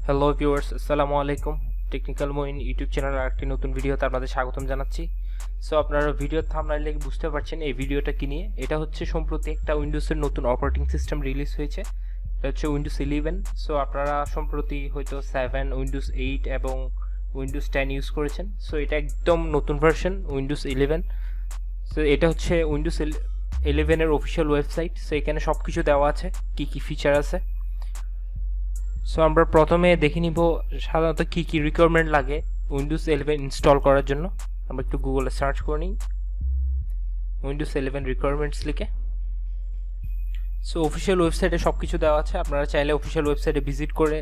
Hello viewers, আসসালামু আলাইকুম। Technical Moin YouTube চ্যানেলের আরেকটি নতুন ভিডিওতে আপনাদের স্বাগতম জানাচ্ছি। সো আপনারা ভিডিওর থাম্বনেল দেখে বুঝতে পারছেন এই ভিডিওটা কি নিয়ে। এটা হচ্ছে সম্প্রতি একটা উইন্ডোজের নতুন অপারেটিং সিস্টেম রিলিজ হয়েছে, এটা হচ্ছে উইন্ডোজ 11। সো আপনারা সম্প্রতি হয়তো 7, উইন্ডোজ 8 এবং উইন্ডোজ 10 ইউজ করেছেন। সো এটা একদম নতুন ভার্সন উইন্ডোজ 11। সো এটা হচ্ছে উইন্ডোজ 11 এর অফিসিয়াল ওয়েবসাইট। সো এখানে সব কিছু দেওয়া আছে, কি কি ফিচার আছে। সো আমরা প্রথমে দেখে নিব সাধারণত কি কি রিকোয়ারমেন্ট লাগে উইন্ডোজ 11 ইনস্টল করার জন্য। আমরা একটু গুগলে সার্চ করে নিই উইন্ডোজ 11 রিকোয়ারমেন্টস লিখে। সো অফিসিয়াল ওয়েবসাইটে সব কিছু দেওয়া আছে, আপনারা চাইলে অফিসিয়াল ওয়েবসাইটে ভিজিট করে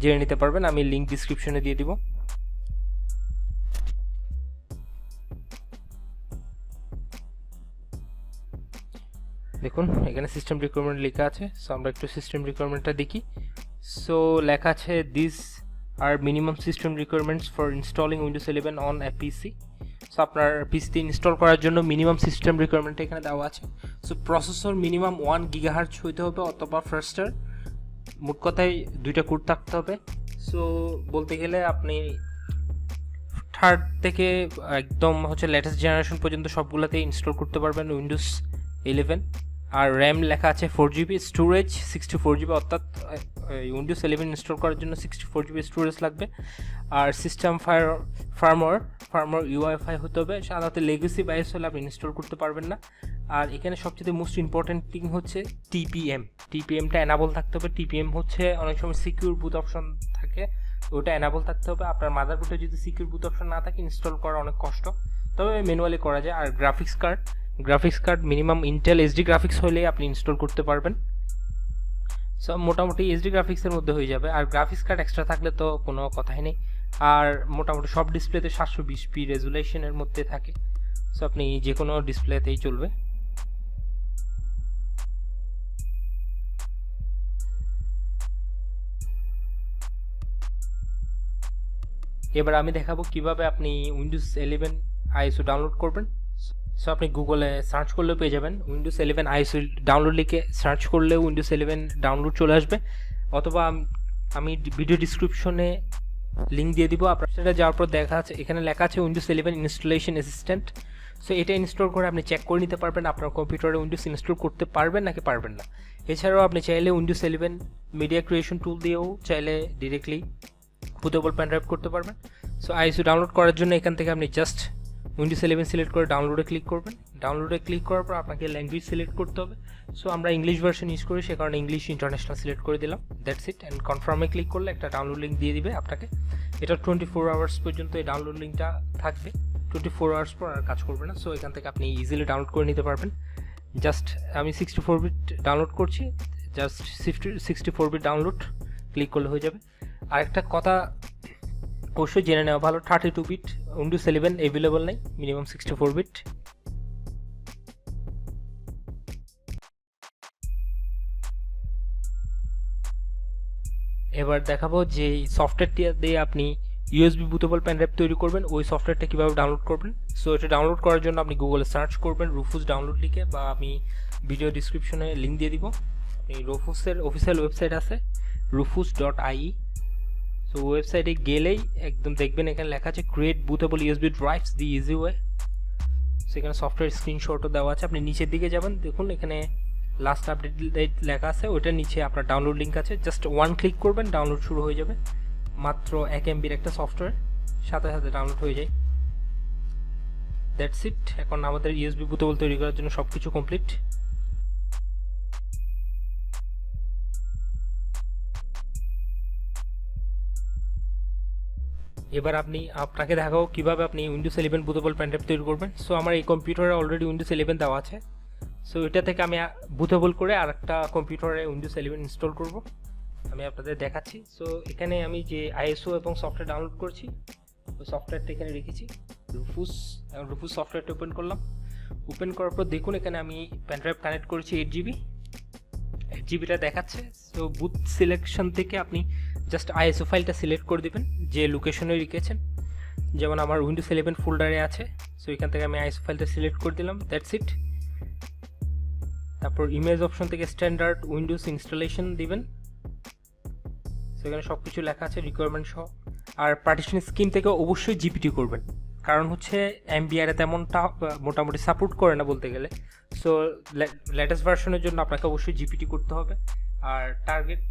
জেনে নিতে পারবেন। আমি লিঙ্ক ডিসক্রিপশনে দিয়ে দিব। দেখুন এখানে সিস্টেম রিকোয়ারমেন্ট লেখা আছে। সো আমরা একটু সিস্টেম রিকোয়ারমেন্টটা দেখি। সো লেখা আছে this are minimum system requirements for installing Windows 11 on a PC. So আপনার পিসিতে ইনস্টল করার জন্য মিনিমাম সিস্টেম রিকোয়ারমেন্ট এখানে দেওয়া আছে। সো প্রসেসর মিনিমাম 1 GHz হইতে হবে অথবা ফাস্টার। মোট কথায় দুইটা কোর থাকতে হবে। সো বলতে গেলে আপনি থার্ড থেকে একদম হচ্ছে লেটেস্ট জেনারেশন পর্যন্ত সবগুলোতেই ইনস্টল করতে পারবেন উইন্ডোজ 11। আর র্যাম লেখা আছে 4GB, স্টোরেজ 64GB, অর্থাৎ উইন্ডোজ 11 ইনস্টল করার জন্য 64GB স্টোরেজ লাগবে। আর সিস্টেম ফার্মওয়্যার UEFI হতে হবে। সাধারণত লেগেসি বাইস হলে আপনি ইনস্টল করতে পারবেন না। আর এখানে সবচেয়ে মোস্ট ইম্পর্টেন্ট থিং হচ্ছে টিপিএমটা এনাবল থাকতে হবে। টিপিএম হচ্ছে অনেক সময় সিকিউর বুট অপশন থাকে, ওটা এনাবল থাকতে হবে। আপনার মাদারবোর্ডে যদি সিকিউর বুট অপশন না থাকে ইনস্টল করা অনেক কষ্ট, তবে ম্যানুয়ালি করা যায়। আর graphics card minimum Intel HD graphics হলেই আপনি ইনস্টল করতে পারবেন। সো মোটামুটি এইচডি গ্রাফিক্সের মধ্যে হয়ে যাবে। আর গ্রাফিক্স কার্ড এক্সট্রা থাকলে তো কোনো কথাই নেই। আর মোটামুটি সব ডিসপ্লেতে 720p রেজুলেশনের মধ্যে থাকে। সো আপনি যে কোনো ডিসপ্লেতেই চলবে। এবার আমি দেখাবো কিভাবে আপনি উইন্ডোজ 11 আইএসও ডাউনলোড করবেন। সো আপনি গুগলে সার্চ করলেও পেয়ে যাবেন। উইন্ডোজ 11 আইএসও ডাউনলোড লিখে সার্চ করলেও উইন্ডোজ 11 ডাউনলোড চলে আসবে, অথবা আমি ভিডিও ডিসক্রিপশনে লিঙ্ক দিয়ে দিব। আপনার সেটা যাওয়ার পর দেখা আছে এখানে লেখা আছে উইন্ডোজ 11 ইনস্টলেশন অ্যাসিস্ট্যান্ট। সো এটা ইনস্টল করে আপনি চেক করে নিতে পারবেন আপনার কম্পিউটারে উইন্ডোজ ইনস্টল করতে পারবেন নাকি পারবেন না। এছাড়াও আপনি চাইলে উইন্ডোজ 11 মিডিয়া ক্রিয়েশন টুল দিয়েও চাইলে ডিরেক্টলি বুটেবল পেন ড্রাইভ করতে পারবেন। সো আইএসও ডাউনলোড করার জন্য এখান থেকে আপনি জাস্ট উইন্ডোজ 11 সিলেক্ট করে ডাউনলোডে ক্লিক করবেন। ডাউনলোডে ক্লিক করার পর আপনাকে ল্যাঙ্গুয়েজ সিলেক্ট করতে হবে। সো আমরা ইংলিশ ভার্সন ইউজ করি, সে কারণে ইংলিশ ইন্টারন্যাশনাল সিলেক্ট করে দিলাম। That's it. অ্যান্ড কনফার্মে ক্লিক করলে একটা ডাউনলোড লিঙ্ক দিয়ে দিবে আপনাকে। এটা 24 আওয়ার্স পর্যন্ত এই ডাউনলোড লিঙ্কটা থাকবে। 24 আওয়ার্স পর আর কাজ করবে না। সো এখান থেকে আপনি ইজিলি ডাউনলোড করে নিতে পারবেন। জাস্ট আমি 64 বিট ডাউনলোড করছি, জাস্ট 64 বিট ডাউনলোড ক্লিক করলে হয়ে যাবে। আরেকটা কথা অবশ্যই জেনে নেওয়া ভালো, 32 বিট উইন্ডোজ 11 অ্যাভেলেবল নেই, মিনিমাম 64 বিট। এবার দেখাবো যে সফটওয়্যারটি দিয়ে আপনি ইউএসবি বুটেবল পেন ড্রাইভ তৈরি করবেন, ওই সফটওয়্যারটা কীভাবে ডাউনলোড করবেন। সো এটা ডাউনলোড করার জন্য আপনি গুগলে সার্চ করবেন রুফুস ডাউনলোড লিখে, বা আমি ভিডিও ডিসক্রিপশনে লিঙ্ক দিয়ে দিব। আপনি রুফুসের অফিসিয়াল ওয়েবসাইট আছে rufus.ie। সো ওয়েবসাইটে গেলেই একদম দেখবেন এখানে লেখা আছে ক্রিয়েট বুটেবল ইউএসবি ড্রাইভস দি ইজি ওয়ে। সেখানে সফটওয়্যার স্ক্রিনশটও দেওয়া আছে। আপনি নিচের দিকে যাবেন, দেখুন এখানে লাস্ট আপডেট ডেট লেখা আছে, ওটার নিচে আপনার ডাউনলোড লিঙ্ক আছে। জাস্ট 1 ক্লিক করবেন, ডাউনলোড শুরু হয়ে যাবে। মাত্র 1 MBর একটা সফটওয়্যার, সাথে সাথে ডাউনলোড হয়ে যায়। That's it. এখন আমাদের ইউএসবি বুটেবল তৈরি করার জন্য সব কিছু কমপ্লিট। এবার আপনাকে দেখাবো কিভাবে আপনি উইন্ডোজ 11 বুটেবল পেন ড্রাইভ তৈরি করবেন। সো আমার এই কম্পিউটারে অলরেডি উইন্ডোজ 11 দেওয়া আছে। সো এটা থেকে আমি বুটেবল করে আর একটা কম্পিউটারে উইন্ডোজ 11 ইনস্টল করব, আমি আপনাদের দেখাচ্ছি। সো এখানে আমি যে আইএসও এবং সফটওয়্যার ডাউনলোড করছি ওই সফটওয়্যারটা এখানে রেখেছি। রুফুস সফটওয়্যারটা ওপেন করলাম। ওপেন করার পর দেখুন এখানে আমি পেন ড্রাইভ কানেক্ট করেছি 8GBটা দেখাচ্ছে। সো বুট সিলেকশন থেকে আপনি জাস্ট আইএসও ফাইলটা সিলেক্ট করে দেবেন যে লোকেশনে রেখেছেন। যেমন আমার উইন্ডোজ 11 ফোল্ডারে আছে, সো এখান থেকে আমি আইসো ফাইলটা সিলেক্ট করে দিলাম, দ্যাটস ইট। তারপর ইমেজ অপশন থেকে স্ট্যান্ডার্ড উইন্ডোজ ইনস্টলেশন দিবেন, সেখানে সব কিছু লেখা আছে রিকোয়ারমেন্ট সহ। আর পার্টিশন স্কিম থেকে অবশ্যই জিপিটি করবেন, কারণ হচ্ছে এমবিআর তেমনটা মোটামুটি সাপোর্ট করে না বলতে গেলে। সো লেটেস্ট ভার্সনের জন্য আপনাকে অবশ্যই জিপিটি করতে হবে। আর টার্গেট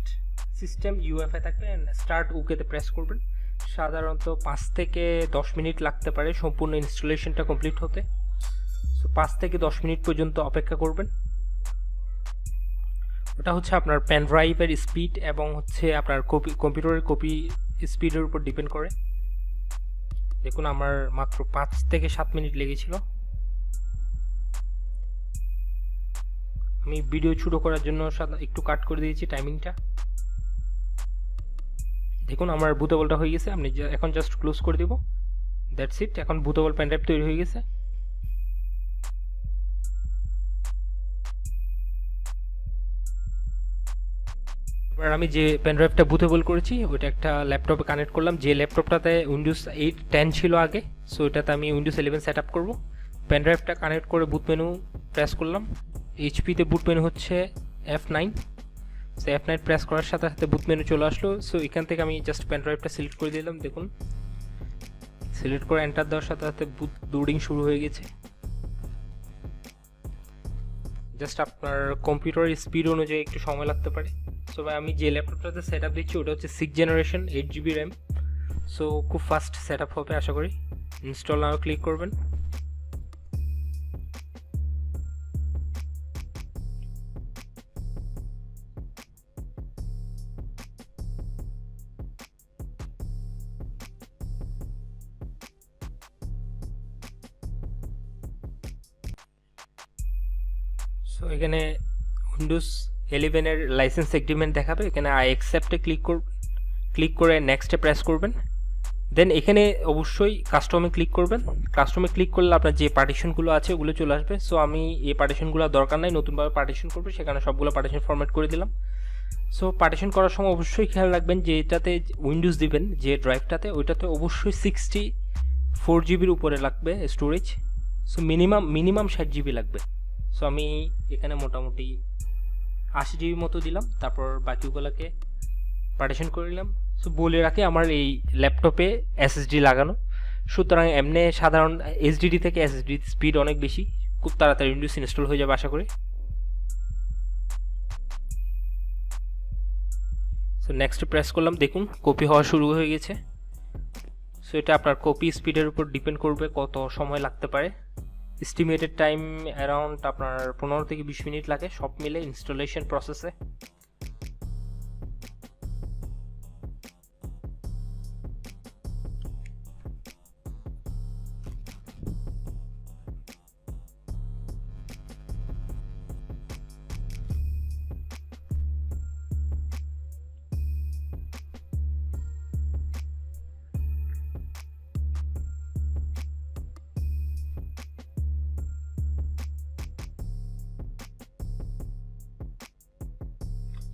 সিস্টেম ইউএফআই থাকবে, স্টার্ট ওকেতে প্রেস করবেন। সাধারণত 5 থেকে 10 মিনিট লাগতে পারে সম্পূর্ণ ইনস্টলেশনটা কমপ্লিট হতে। সো 5 থেকে 10 মিনিট পর্যন্ত অপেক্ষা করবেন। ওটা হচ্ছে আপনার পেন ড্রাইভের স্পিড এবং হচ্ছে আপনার কম্পিউটারের কপি স্পিডের উপর ডিপেন্ড করে। দেখুন আমার মাত্র 5 থেকে 7 মিনিট লেগেছিল। আমি ভিডিও ছোটো করার জন্য একটু কাট করে দিয়েছি টাইমিংটা। দেখুন আমার বুটেবলটা হয়ে গেছে, আমি এখন জাস্ট ক্লোজ করে দিব, দ্যাটস ইট। এখন বুটেবল পেন ড্রাইভ তৈরি হয়ে গেছে। এবার আমি যে পেন ড্রাইভটা বুটেবল করেছি ওইটা একটা ল্যাপটপে কানেক্ট করলাম, যে ল্যাপটপটাতে উইন্ডোজ 8 10 ছিল আগে। সো এটাতে আমি উইন্ডোজ 11 সেট আপ করবো। পেন ড্রাইভটা কানেক্ট করে বুট মেনু প্রেস করলাম। এইচপিতে বুট মেনু হচ্ছে F9। সো F9 প্রেস করার সাথে সাথে বুট মেনু চলে আসলো। সো এখান থেকে আমি জাস্ট পেন ড্রাইভটা সিলেক্ট করে দিলাম। দেখুন সিলেক্ট করে এন্টার দেওয়ার সাথে সাথে বুট লোডিং শুরু হয়ে গেছে। জাস্ট আপনার কম্পিউটারের স্পিড অনুযায়ী একটু সময় লাগতে পারে। সো আমি যে ল্যাপটপটাতে সেট আপ দিচ্ছি ওটা হচ্ছে 6th generation 8GB RAM. So খুব ফাস্ট সেট আপ হবে আশা করি। ইনস্টল নাও ক্লিক করবেন। সো এখানে উইন্ডোজ 11 এর লাইসেন্স এগ্রিমেন্ট দেখাবে, এখানে আই অ্যাকসেপ্টে ক্লিক করে নেক্সটে প্রেস করবেন। দেন এখানে অবশ্যই কাস্টমে ক্লিক করবেন। কাস্টমে ক্লিক করলে আপনার যে পার্টিশনগুলো আছে ওগুলো চলে আসবে। সো আমি এই পার্টিশনগুলো দরকার নাই, নতুনভাবে পার্টিশন করবো, সেখানে সবগুলো পার্টিশন ফরম্যাট করে দিলাম। সো পার্টিশন করার সময় অবশ্যই খেয়াল রাখবেন যে এটাতে উইন্ডোজ দিবেন যে ড্রাইভটাতে, ওইটাতে অবশ্যই 64GBর উপরে লাগবে স্টোরেজ। সো মিনিমাম 60GB লাগবে। সো আমি এখানে মোটামুটি 80GB মতো দিলাম, তারপর বাকিগুলোকে পার্টিশন করে নিলাম। সো বলে রাখি আমার এই ল্যাপটপে এসএসডি লাগানো, সুতরাং এমনি সাধারণ এইচডিডি থেকে এসএসডি স্পিড অনেক বেশি, খুব তাড়াতাড়ি উইন্ডোজ ইনস্টল হয়ে যাবে আশা করি। সো নেক্সট প্রেস করলাম, দেখুন কপি হওয়া শুরু হয়ে গেছে। সো এটা আপনার কপি স্পিডের উপর ডিপেন্ড করবে কত সময় লাগতে পারে। এস্টিমেটেড টাইম অ্যারাউন্ড আপনার 15 থেকে 20 মিনিট লাগে সব মিলে ইনস্টলেশন প্রসেসে।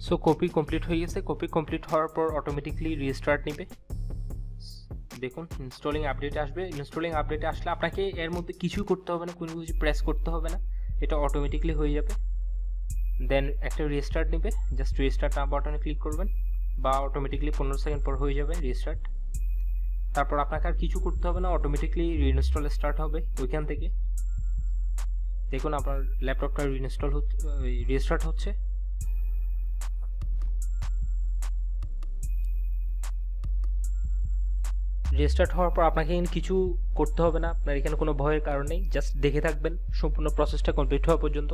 সো কপি কমপ্লিট হয়ে গেছে। কপি কমপ্লিট হওয়ার পর অটোমেটিকলি রিস্টার্ট নেবে। দেখুন ইনস্টলিং আপডেট আসবে। ইনস্টলিং আপডেটে আসলে আপনাকে এর মধ্যে কিছুই করতে হবে না, কোনো কিছু প্রেস করতে হবে না, এটা অটোমেটিকলি হয়ে যাবে। দেন একটা রিস্টার্ট নেবে, জাস্ট রিস্টার্ট বাটনে ক্লিক করবেন, বা অটোমেটিকলি 15 সেকেন্ড পর হয়ে যাবে রিস্টার্ট। তারপর আপনাকে আর কিছু করতে হবে না, অটোমেটিকলি রিইনস্টল স্টার্ট হবে ওইখান থেকে। দেখুন আপনার ল্যাপটপটা রিস্টার্ট হচ্ছে। রেস্টার্ট হওয়ার পর আপনাকে এখানে কিছু করতে হবে না, আপনার এখানে কোনো ভয়ের কারণ নেই, জাস্ট দেখে থাকবেন সম্পূর্ণ প্রসেসটা কমপ্লিট হওয়া পর্যন্ত।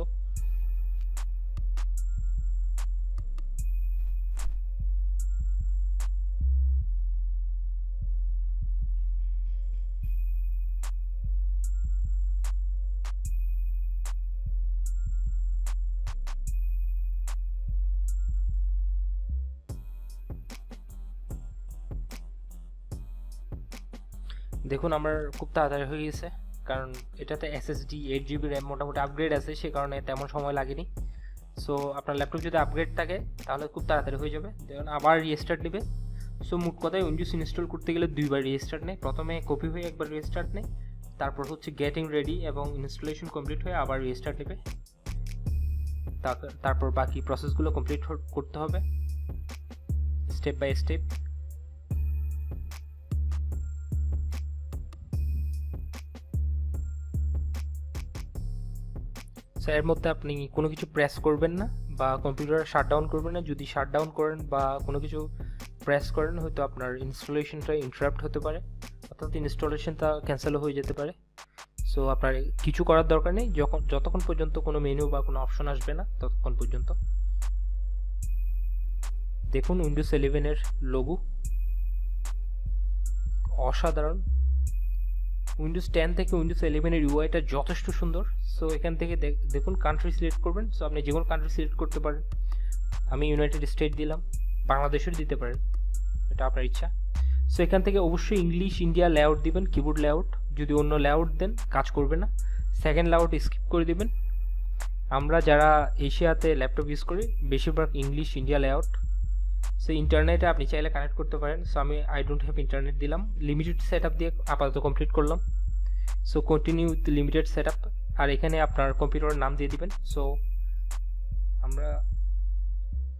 দেখুন আমার খুব তাড়াতাড়ি হয়ে গেছে, কারণ এটাতে এসএসডি 8GB র্যাম মোটামুটি আপগ্রেড আছে, সে কারণে তেমন সময় লাগেনি। সো আপনার ল্যাপটপ যদি আপগ্রেড থাকে তাহলে খুব তাড়াতাড়ি হয়ে যাবে। দেখুন আবার রিস্টার্ট নেবে, সো মোট কথায় উইন্ডোজ ইনস্টল করতে গেলে দুইবার রিস্টার্ট নেয়, প্রথমে কপি হয়ে একবার রিস্টার্ট নেয়, তারপর হচ্ছে গেটিং রেডি এবং ইনস্টলেশন কমপ্লিট হয়ে আবার রিস্টার্ট নেবে, তারপর বাকি প্রসেসগুলো কমপ্লিট করতে হবে স্টেপ বাই স্টেপ। সো এর মধ্যে আপনি কোনো কিছু প্রেস করবেন না বা কম্পিউটার শাটডাউন করবেন না। যদি শাটডাউন করেন বা কোনো কিছু প্রেস করেন হয়তো আপনার ইনস্টলেশনটা ইন্টারাপ্ট হতে পারে, অর্থাৎ ইনস্টলেশনটা ক্যান্সেলও হয়ে যেতে পারে। সো আপনার কিছু করার দরকার নেই, যতক্ষণ পর্যন্ত কোনো মেনু বা কোনো অপশন আসবে না ততক্ষণ পর্যন্ত। দেখুন উইন্ডোজ 11 এর লোগো অসাধারণ। উইন্ডোজ 10 থেকে উইন্ডোজ 11 এর ইউআইটা যথেষ্ট সুন্দর। সো এখান থেকে দেখুন কান্ট্রি সিলেক্ট করবেন। সো আপনি যে কোনো কান্ট্রি সিলেক্ট করতে পারেন, আমি ইউনাইটেড স্টেট দিলাম, বাংলাদেশের দিতে পারেন, এটা আপনার ইচ্ছা। সো এখান থেকে অবশ্যই ইংলিশ ইন্ডিয়া লেআউট দিবেন, কিবোর্ড লেআউট। যদি অন্য লেআউট দেন কাজ করবে না, সেকেন্ড লেআউট স্কিপ করে দিবেন। আমরা যারা এশিয়াতে ল্যাপটপ ইউজ করি বেশিরভাগ ইংলিশ ইন্ডিয়া লেআউট। সো ইন্টারনেটে আপনি চাইলে কানেক্ট করতে পারেন। সো আমি আই ডোন্ট হ্যাভ ইন্টারনেট দিলাম, লিমিটেড সেট আপ দিয়ে আপাতত কমপ্লিট করলাম। So continue with limited set up, আর এখানে আপনার কম্পিউটারের নাম দিয়ে দিবেন। সো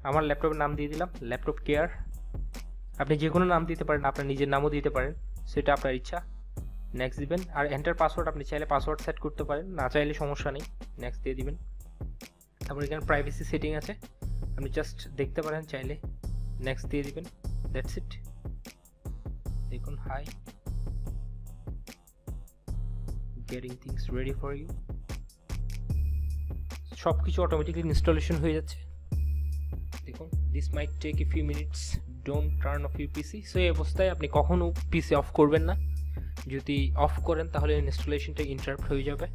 আমার ল্যাপটপের নাম দিয়ে দিলাম ল্যাপটপ কেয়ার। আপনি যে কোনো নাম দিতে পারেন, আপনার নিজের নামও দিতে পারেন, সেটা আপনার ইচ্ছা। নেক্সট দিবেন, আর এন্টার পাসওয়ার্ড আপনি চাইলে পাসওয়ার্ড সেট করতে পারেন, না চাইলে সমস্যা নেই, নেক্সট দিয়ে দিবেন। তারপর এখানে প্রাইভেসি সেটিং আছে, আপনি জাস্ট দেখতে পারেন চাইলে, নেক্সট দিয়ে দিবেন, দ্যাটস ইট। দেখুন hi, getting things ready for you. সব কিছু অটোমেটিক্যালি ইনস্টলেশন হয়ে যাচ্ছে। দেখুন this might take a few minutes, don't turn off your PC. So এই অবস্থায় আপনি কখনো পিসি অফ করবেন না, যদি অফ করেন তাহলে ইনস্টলেশনটা ইন্টারাপ্ট হয়ে যাবে।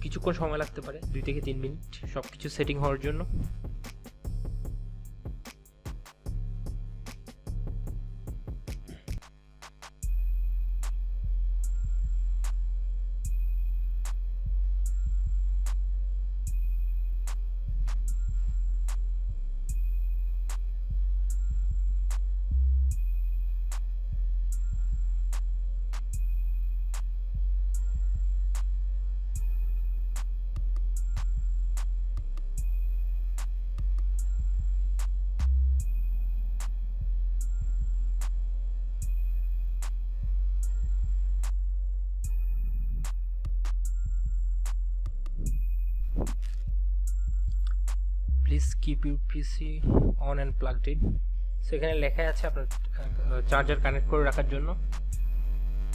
কিছুক্ষণ সময় লাগতে পারে, 2 থেকে 3 মিনিট সব কিছু সেটিং হওয়ার জন্য। Please keep your PC on and plugged in. So এখানে লেখা আছে আপনার চার্জার কানেক্ট করে রাখার জন্য।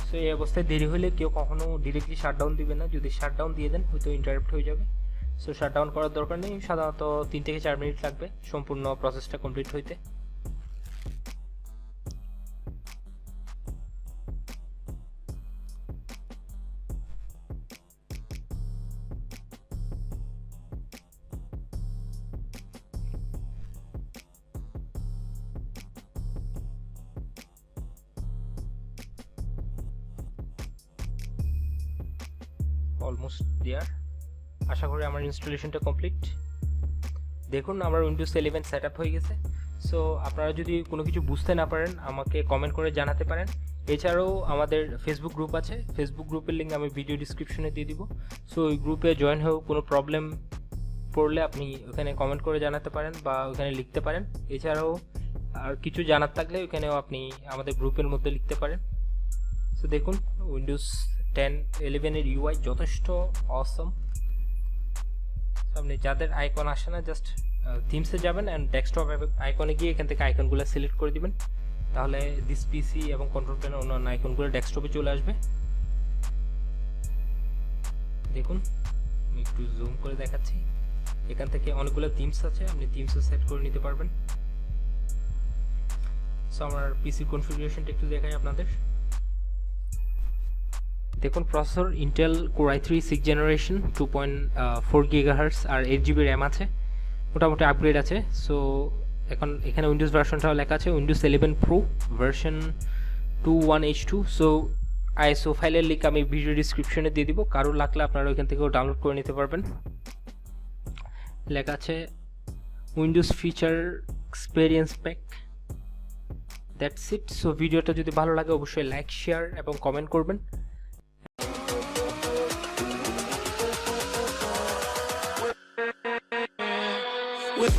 সো এই অবস্থায় দেরি হলে কেউ কখনো ডিরেক্টলি শাটডাউন দিবে না, যদি শাটডাউন দিয়ে দেন হয়তো ইন্টারাপ্ট হয়ে যাবে। সো শাটডাউন করার দরকার নেই, সাধারণত 3 থেকে 4 মিনিট লাগবে সম্পূর্ণ প্রসেসটা কমপ্লিট হইতে। অলমোস্ট দেয়ার, আশা করি আমার ইনস্টলেশনটা কমপ্লিট। দেখুন আমার উইন্ডোজ 11 সেট আপ হয়ে গেছে। সো আপনারা যদি কোনো কিছু বুঝতে না পারেন আমাকে কমেন্ট করে জানাতে পারেন। এছাড়াও আমাদের ফেসবুক গ্রুপ আছে, ফেসবুক গ্রুপের লিঙ্ক আমি ভিডিও ডিসক্রিপশনে দিয়ে দিব। সো ওই গ্রুপে জয়েন হয়েও কোনো প্রবলেম পড়লে আপনি ওখানে কমেন্ট করে জানাতে পারেন বা ওখানে লিখতে পারেন। এছাড়াও আর কিছু জানার থাকলে ওখানেও আপনি আমাদের গ্রুপের মধ্যে লিখতে পারেন। সো দেখুন উইন্ডোজ 11 এর ইউআই যথেষ্ট অসম। আপনি যাদের আইকন আসে না জাস্ট থিমসে যাবেন অ্যান্ড ডেস্কটপ আইকনে গিয়ে এখান থেকে আইকনগুলো সিলেক্ট করে দিবেন, তাহলে দিস পিসি এবং কন্ট্রোল প্যানেল অন্যান্য আইকনগুলো ডেস্কটপে চলে আসবে। দেখুন আমি একটু জুম করে দেখাচ্ছি, এখান থেকে অনেকগুলো থিমস আছে, আপনি থিমসও সেট করে নিতে পারবেন। সো আমার পিসির কনফিগারেশনটা একটু দেখাই আপনাদের। দেখুন processor Intel core i3 6th generation 2.4 GHz আর 8 GB র্যাম আছে, মোটামুটি আপগ্রেড আছে। সো এখন এখানে উইন্ডোজ ভার্সনটাও লেখা আছে Windows 11 Pro version 21H2। So ISO ফাইলের লিঙ্ক আমি ভিডিও ডিসক্রিপশনে দিয়ে দিব, কারো লাগলে আপনারা ওইখান থেকেও ডাউনলোড করে নিতে পারবেন। লেখা আছে Windows feature experience pack. That's it. So ভিডিওটা যদি ভালো লাগে অবশ্যই লাইক, শেয়ার এবং কমেন্ট করবেন। With